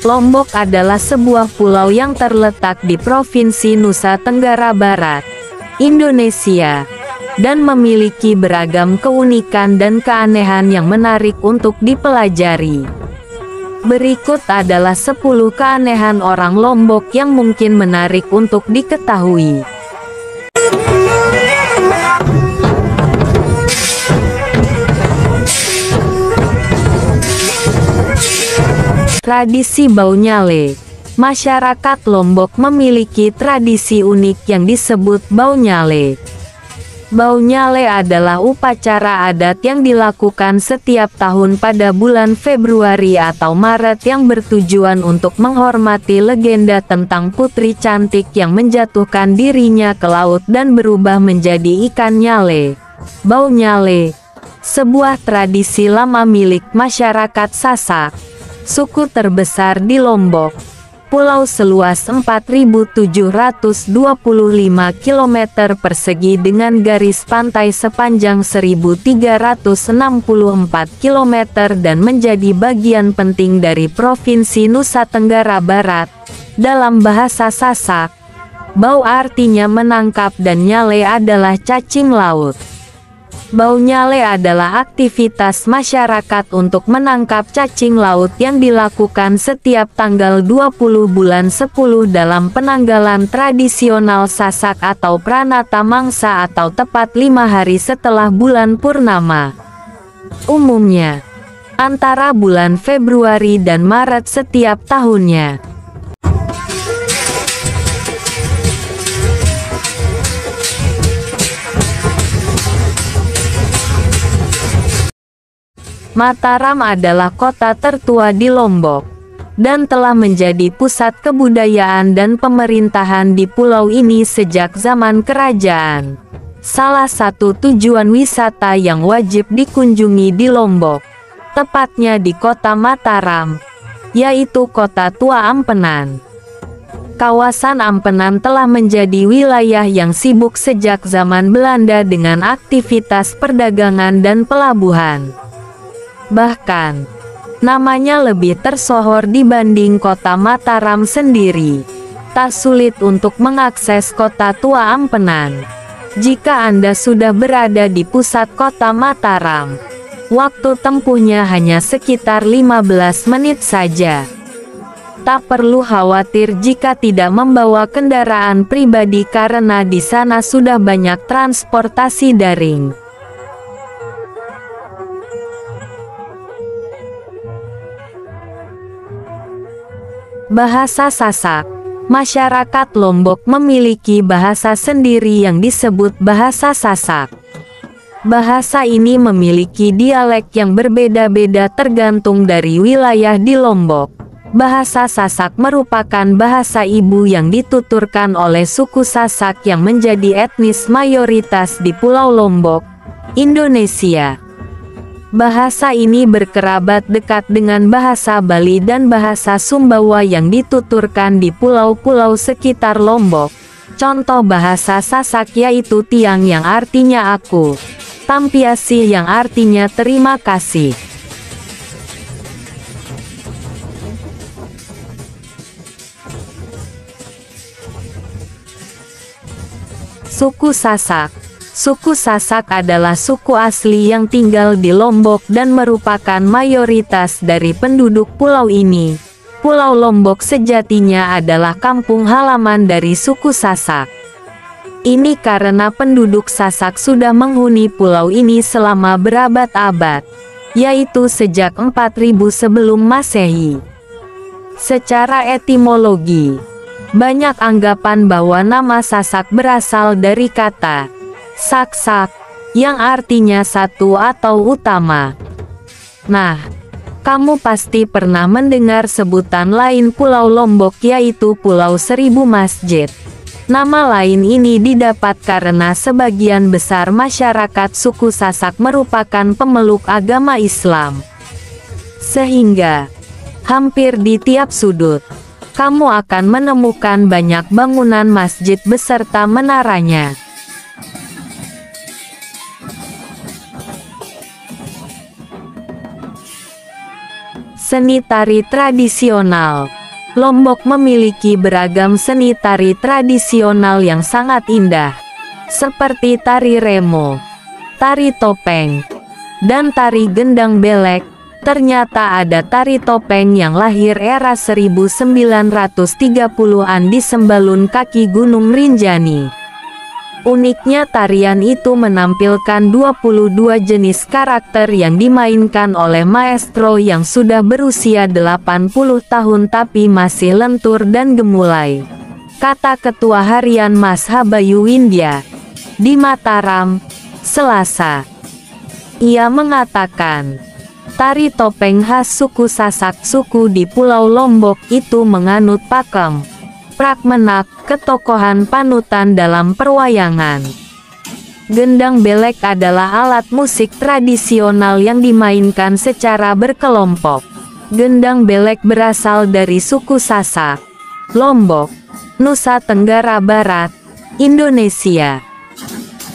Lombok adalah sebuah pulau yang terletak di Provinsi Nusa Tenggara Barat, Indonesia, dan memiliki beragam keunikan dan keanehan yang menarik untuk dipelajari. Berikut adalah 10 keanehan orang Lombok yang mungkin menarik untuk diketahui. Tradisi Bau Nyale. Masyarakat Lombok memiliki tradisi unik yang disebut Bau Nyale. Bau Nyale adalah upacara adat yang dilakukan setiap tahun pada bulan Februari atau Maret yang bertujuan untuk menghormati legenda tentang putri cantik yang menjatuhkan dirinya ke laut dan berubah menjadi ikan nyale. Bau Nyale, sebuah tradisi lama milik masyarakat Sasak, suku terbesar di Lombok, pulau seluas 4.725 km persegi dengan garis pantai sepanjang 1.364 km dan menjadi bagian penting dari Provinsi Nusa Tenggara Barat. Dalam bahasa Sasak, bau artinya menangkap dan nyale adalah cacing laut. Bau nyale adalah aktivitas masyarakat untuk menangkap cacing laut yang dilakukan setiap tanggal 20 bulan 10 dalam penanggalan tradisional Sasak atau Pranata Mangsa atau tepat 5 hari setelah bulan purnama. Umumnya, antara bulan Februari dan Maret setiap tahunnya. Mataram adalah kota tertua di Lombok, dan telah menjadi pusat kebudayaan dan pemerintahan di pulau ini sejak zaman kerajaan. Salah satu tujuan wisata yang wajib dikunjungi di Lombok, tepatnya di kota Mataram, yaitu Kota Tua Ampenan. Kawasan Ampenan telah menjadi wilayah yang sibuk sejak zaman Belanda dengan aktivitas perdagangan dan pelabuhan. Bahkan, namanya lebih tersohor dibanding kota Mataram sendiri. Tak sulit untuk mengakses Kota Tua Ampenan jika Anda sudah berada di pusat kota Mataram. Waktu tempuhnya hanya sekitar 15 menit saja. Tak perlu khawatir jika tidak membawa kendaraan pribadi karena di sana sudah banyak transportasi daring. Bahasa Sasak. Masyarakat Lombok memiliki bahasa sendiri yang disebut bahasa Sasak. Bahasa ini memiliki dialek yang berbeda-beda tergantung dari wilayah di Lombok. Bahasa Sasak merupakan bahasa ibu yang dituturkan oleh suku Sasak yang menjadi etnis mayoritas di Pulau Lombok, Indonesia. Bahasa ini berkerabat dekat dengan bahasa Bali dan bahasa Sumbawa yang dituturkan di pulau-pulau sekitar Lombok. Contoh bahasa Sasak yaitu Tiang yang artinya aku, Tampiasih yang artinya terima kasih. Suku Sasak. Suku Sasak adalah suku asli yang tinggal di Lombok dan merupakan mayoritas dari penduduk pulau ini. Pulau Lombok sejatinya adalah kampung halaman dari suku Sasak. Ini karena penduduk Sasak sudah menghuni pulau ini selama berabad-abad, yaitu sejak 4000 sebelum Masehi. Secara etimologi, banyak anggapan bahwa nama Sasak berasal dari kata sak-sak, yang artinya satu atau utama. Nah, kamu pasti pernah mendengar sebutan lain Pulau Lombok yaitu Pulau Seribu Masjid. Nama lain ini didapat karena sebagian besar masyarakat suku Sasak merupakan pemeluk agama Islam. Sehingga, hampir di tiap sudut, kamu akan menemukan banyak bangunan masjid beserta menaranya. Seni tari tradisional. Lombok memiliki beragam seni tari tradisional yang sangat indah, seperti tari remo, tari topeng, dan tari gendang belek. Ternyata ada tari topeng yang lahir era 1930-an di sembalun kaki Gunung Rinjani. Uniknya tarian itu menampilkan 22 jenis karakter yang dimainkan oleh maestro yang sudah berusia 80 tahun tapi masih lentur dan gemulai, kata Ketua Harian Mas Habayu Windia di Mataram, Selasa. Ia mengatakan, tari topeng khas suku Sasak suku di Pulau Lombok itu menganut pakem, prakmenak, ketokohan panutan dalam perwayangan. Gendang belek adalah alat musik tradisional yang dimainkan secara berkelompok. Gendang belek berasal dari suku Sasak, Lombok, Nusa Tenggara Barat, Indonesia.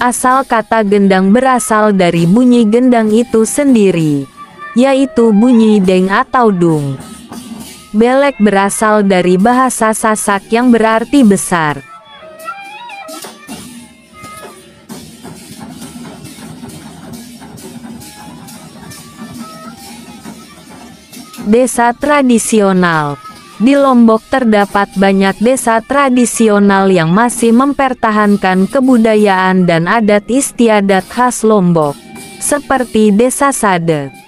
Asal kata gendang berasal dari bunyi gendang itu sendiri, yaitu bunyi deng atau dung. Belek berasal dari bahasa Sasak yang berarti besar. Desa tradisional. Di Lombok terdapat banyak desa tradisional yang masih mempertahankan kebudayaan dan adat istiadat khas Lombok, seperti Desa Sade.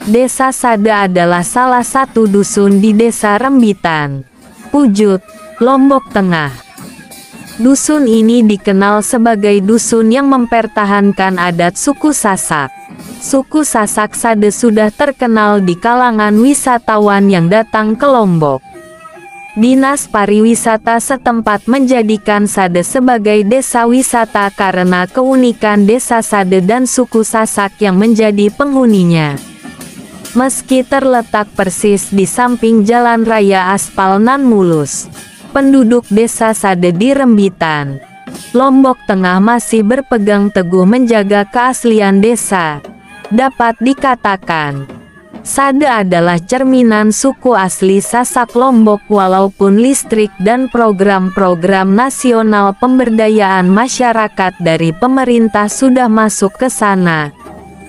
Desa Sade adalah salah satu dusun di Desa Rembitan, Pujut, Lombok Tengah. Dusun ini dikenal sebagai dusun yang mempertahankan adat suku Sasak. Suku Sasak Sade sudah terkenal di kalangan wisatawan yang datang ke Lombok. Dinas Pariwisata setempat menjadikan Sade sebagai desa wisata karena keunikan Desa Sade dan suku Sasak yang menjadi penghuninya. Meski terletak persis di samping jalan raya aspal nan mulus, penduduk Desa Sade di Rembitan, Lombok Tengah masih berpegang teguh menjaga keaslian desa. Dapat dikatakan, Sade adalah cerminan suku asli Sasak Lombok walaupun listrik dan program-program nasional pemberdayaan masyarakat dari pemerintah sudah masuk ke sana.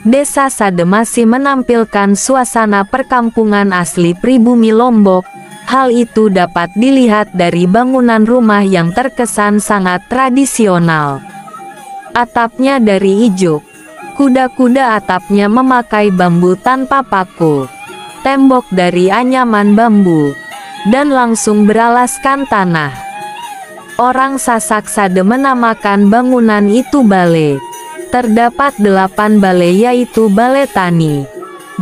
Desa Sade masih menampilkan suasana perkampungan asli pribumi Lombok. Hal itu dapat dilihat dari bangunan rumah yang terkesan sangat tradisional. Atapnya dari ijuk. Kuda-kuda atapnya memakai bambu tanpa paku. Tembok dari anyaman bambu. Dan langsung beralaskan tanah. Orang Sasak Sade menamakan bangunan itu bale. Terdapat 8 bale yaitu Bale Tani,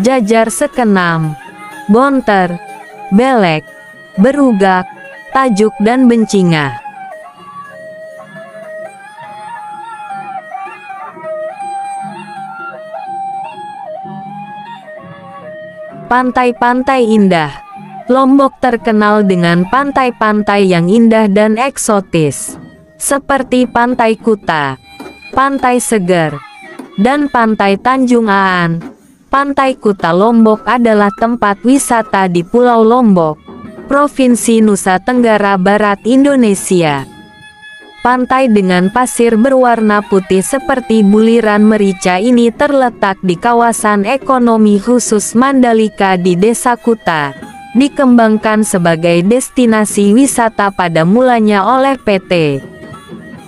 Jajar Sekenam, Bonter, Belek, Berugak, Tajuk dan Bencingah. Pantai-pantai indah. Lombok terkenal dengan pantai-pantai yang indah dan eksotis, seperti Pantai Kuta, Pantai Seger, dan Pantai Tanjung Aan. Pantai Kuta Lombok adalah tempat wisata di Pulau Lombok, Provinsi Nusa Tenggara Barat, Indonesia. Pantai dengan pasir berwarna putih seperti buliran merica ini terletak di kawasan ekonomi khusus Mandalika di Desa Kuta, dikembangkan sebagai destinasi wisata pada mulanya oleh PT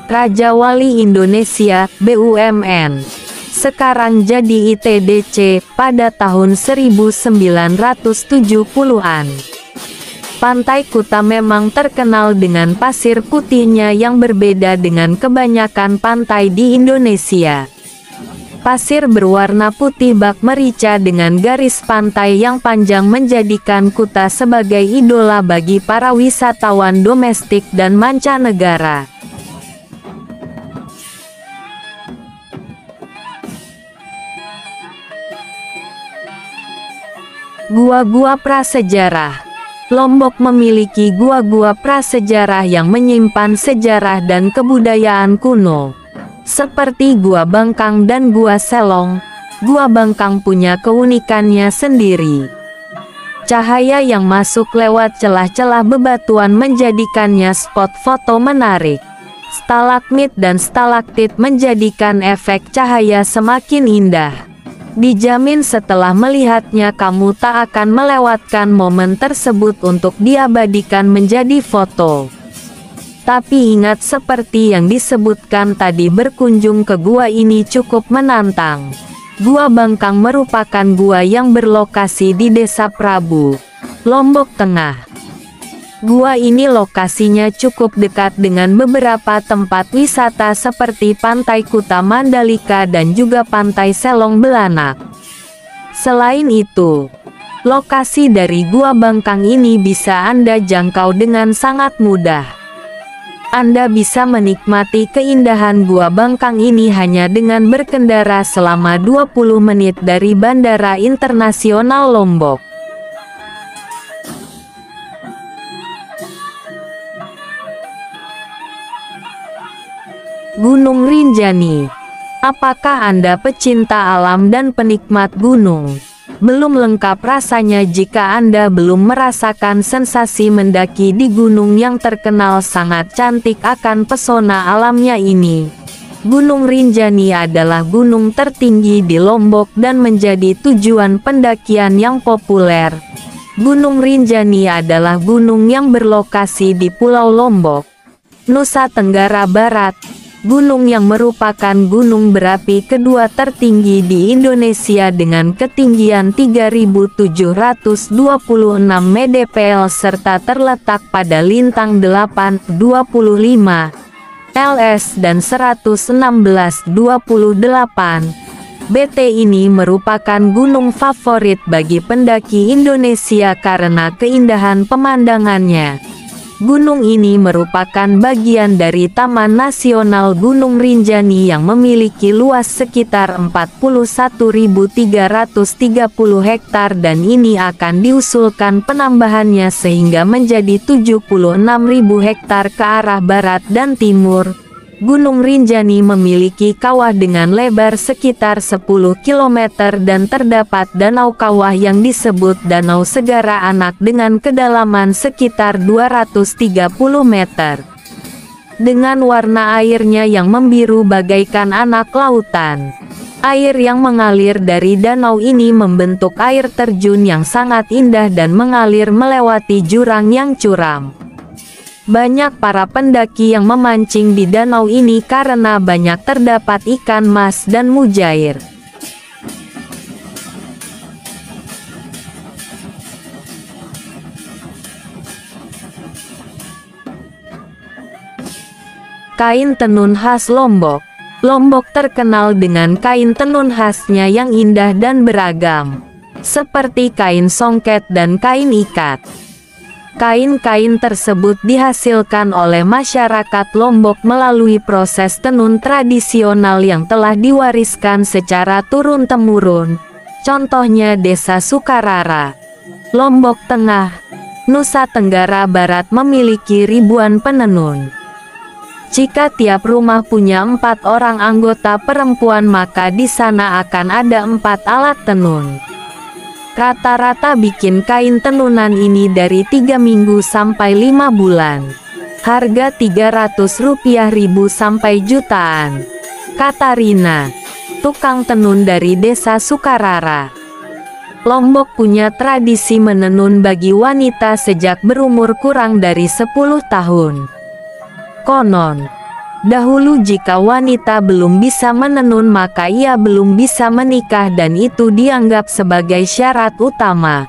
Raja Wali Indonesia, BUMN. Sekarang jadi ITDC, pada tahun 1970-an. Pantai Kuta memang terkenal dengan pasir putihnya yang berbeda dengan kebanyakan pantai di Indonesia. Pasir berwarna putih bak merica dengan garis pantai yang panjang menjadikan Kuta sebagai idola bagi para wisatawan domestik dan mancanegara. Gua-gua prasejarah. Lombok memiliki gua-gua prasejarah yang menyimpan sejarah dan kebudayaan kuno, seperti Gua Bangkang dan Gua Selong. Gua Bangkang punya keunikannya sendiri. Cahaya yang masuk lewat celah-celah bebatuan menjadikannya spot foto menarik. Stalagmit dan stalaktit menjadikan efek cahaya semakin indah. Dijamin setelah melihatnya kamu tak akan melewatkan momen tersebut untuk diabadikan menjadi foto. Tapi ingat, seperti yang disebutkan tadi, berkunjung ke gua ini cukup menantang. Gua Bangkang merupakan gua yang berlokasi di Desa Prabu, Lombok Tengah. Gua ini lokasinya cukup dekat dengan beberapa tempat wisata seperti Pantai Kuta Mandalika dan juga Pantai Selong Belanak. Selain itu, lokasi dari Gua Bangkang ini bisa Anda jangkau dengan sangat mudah. Anda bisa menikmati keindahan Gua Bangkang ini hanya dengan berkendara selama 20 menit dari Bandara Internasional Lombok. Gunung Rinjani. Apakah Anda pecinta alam dan penikmat gunung? Belum lengkap rasanya jika Anda belum merasakan sensasi mendaki di gunung yang terkenal sangat cantik akan pesona alamnya ini. Gunung Rinjani adalah gunung tertinggi di Lombok dan menjadi tujuan pendakian yang populer. Gunung Rinjani adalah gunung yang berlokasi di Pulau Lombok, Nusa Tenggara Barat. Gunung yang merupakan gunung berapi kedua tertinggi di Indonesia dengan ketinggian 3.726 mdpl serta terletak pada lintang 8, 25 ls dan 11,628 bt. Ini merupakan gunung favorit bagi pendaki Indonesia karena keindahan pemandangannya. Gunung ini merupakan bagian dari Taman Nasional Gunung Rinjani yang memiliki luas sekitar 41.330 hektar dan ini akan diusulkan penambahannya sehingga menjadi 76.000 hektar ke arah barat dan timur. Gunung Rinjani memiliki kawah dengan lebar sekitar 10 km dan terdapat danau kawah yang disebut Danau Segara Anak dengan kedalaman sekitar 230 meter. Dengan warna airnya yang membiru bagaikan anak lautan. Air yang mengalir dari danau ini membentuk air terjun yang sangat indah dan mengalir melewati jurang yang curam. Banyak para pendaki yang memancing di danau ini karena banyak terdapat ikan mas dan mujair. Kain tenun khas Lombok. Lombok terkenal dengan kain tenun khasnya yang indah dan beragam, seperti kain songket dan kain ikat. Kain-kain tersebut dihasilkan oleh masyarakat Lombok melalui proses tenun tradisional yang telah diwariskan secara turun-temurun. Contohnya Desa Sukarara, Lombok Tengah, Nusa Tenggara Barat memiliki ribuan penenun. Jika tiap rumah punya 4 orang anggota perempuan maka di sana akan ada 4 alat tenun. Rata-rata bikin kain tenunan ini dari 3 minggu sampai 5 bulan. Harga Rp300.000 sampai jutaan. Katarina, tukang tenun dari Desa Sukarara. Lombok punya tradisi menenun bagi wanita sejak berumur kurang dari 10 tahun. Konon, dahulu jika wanita belum bisa menenun maka ia belum bisa menikah dan itu dianggap sebagai syarat utama.